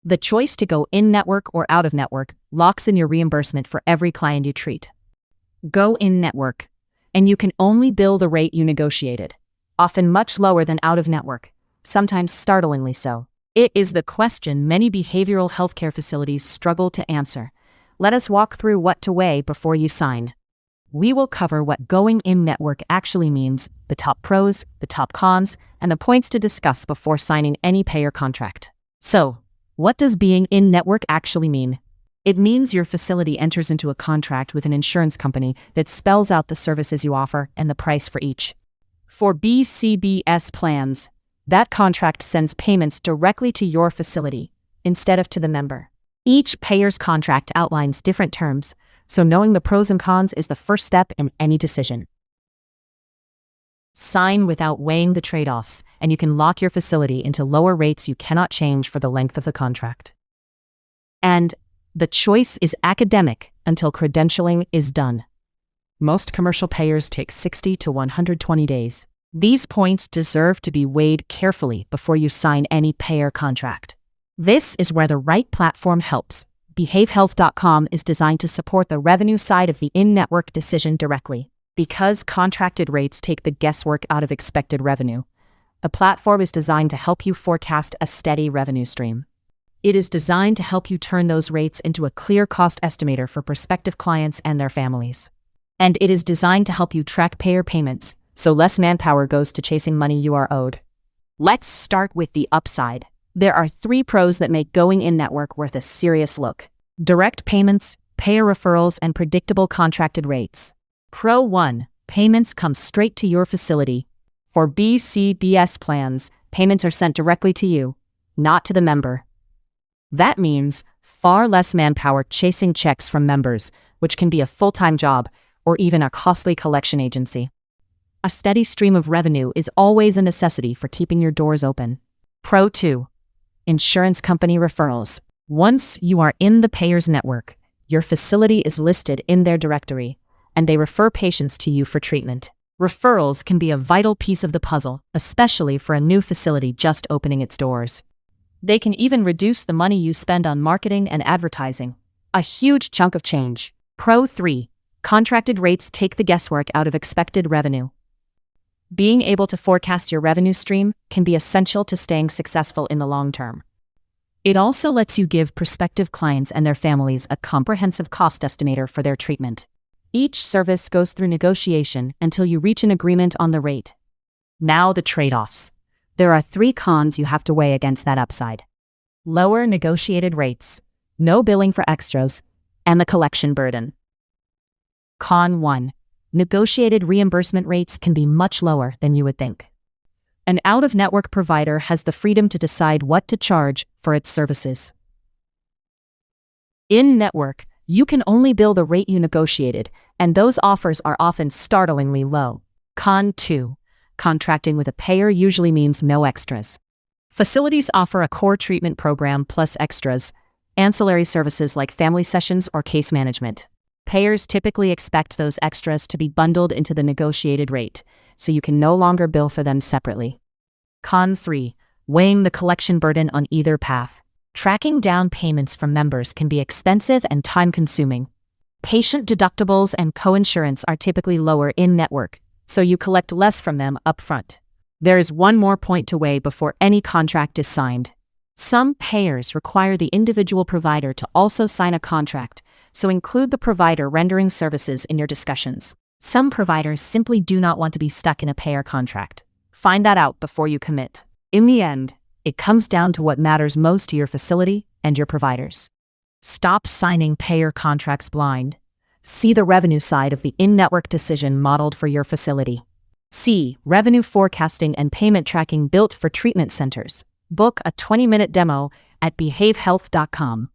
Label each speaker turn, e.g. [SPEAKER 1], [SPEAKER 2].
[SPEAKER 1] The choice to go in-network or out-of-network locks in your reimbursement for every client you treat. Go in-network, and you can only bill the rate you negotiated, often much lower than out-of-network, sometimes startlingly so. It is the question many behavioral healthcare facilities struggle to answer. Let us walk through what to weigh before you sign. We will cover what going in-network actually means, the top pros, the top cons, and the points to discuss before signing any payer contract. So, what does being in-network actually mean? It means your facility enters into a contract with an insurance company that spells out the services you offer and the price for each. For BCBS plans, that contract sends payments directly to your facility, instead of to the member. Each payer's contract outlines different terms, so knowing the pros and cons is the first step in any decision. Sign without weighing the trade-offs, and you can lock your facility into lower rates you cannot change for the length of the contract. And the choice is academic until credentialing is done. Most commercial payers take 60 to 120 days. These points deserve to be weighed carefully before you sign any payer contract. This is where the right platform helps. BehaveHealth.com is designed to support the revenue side of the in-network decision directly. Because contracted rates take the guesswork out of expected revenue, the platform is designed to help you forecast a steady revenue stream. It is designed to help you turn those rates into a clear cost estimator for prospective clients and their families. And it is designed to help you track payer payments, so less manpower goes to chasing money you are owed. Let's start with the upside. There are 3 pros that make going in-network worth a serious look: direct payments, payer referrals, and predictable contracted rates. Pro 1. Payments come straight to your facility. For BCBS plans, payments are sent directly to you, not to the member. That means far less manpower chasing checks from members, which can be a full-time job or even a costly collection agency. A steady stream of revenue is always a necessity for keeping your doors open. Pro 2. Insurance company referrals. Once you are in the payer's network, your facility is listed in their directory, and they refer patients to you for treatment. Referrals can be a vital piece of the puzzle, especially for a new facility just opening its doors. They can even reduce the money you spend on marketing and advertising, a huge chunk of change. Pro 3. Contracted rates take the guesswork out of expected revenue. Being able to forecast your revenue stream can be essential to staying successful in the long term. It also lets you give prospective clients and their families a comprehensive cost estimator for their treatment. Each service goes through negotiation until you reach an agreement on the rate. Now the trade-offs. There are 3 cons you have to weigh against that upside: lower negotiated rates, no billing for extras, and the collection burden. Con 1. Negotiated reimbursement rates can be much lower than you would think. An out-of-network provider has the freedom to decide what to charge for its services. In-network, you can only bill the rate you negotiated, and those offers are often startlingly low. Con 2. Contracting with a payer usually means no extras. Facilities offer a core treatment program plus extras, ancillary services like family sessions or case management. Payers typically expect those extras to be bundled into the negotiated rate, so you can no longer bill for them separately. Con 3. Weighing the collection burden on either path. Tracking down payments from members can be expensive and time-consuming. Patient deductibles and coinsurance are typically lower in-network, so you collect less from them upfront. There is one more point to weigh before any contract is signed. Some payers require the individual provider to also sign a contract, so include the provider rendering services in your discussions. Some providers simply do not want to be stuck in a payer contract. Find that out before you commit. In the end, it comes down to what matters most to your facility and your providers. Stop signing payer contracts blind. See the revenue side of the in-network decision modeled for your facility. See revenue forecasting and payment tracking built for treatment centers. Book a 20-minute demo at behavehealth.com.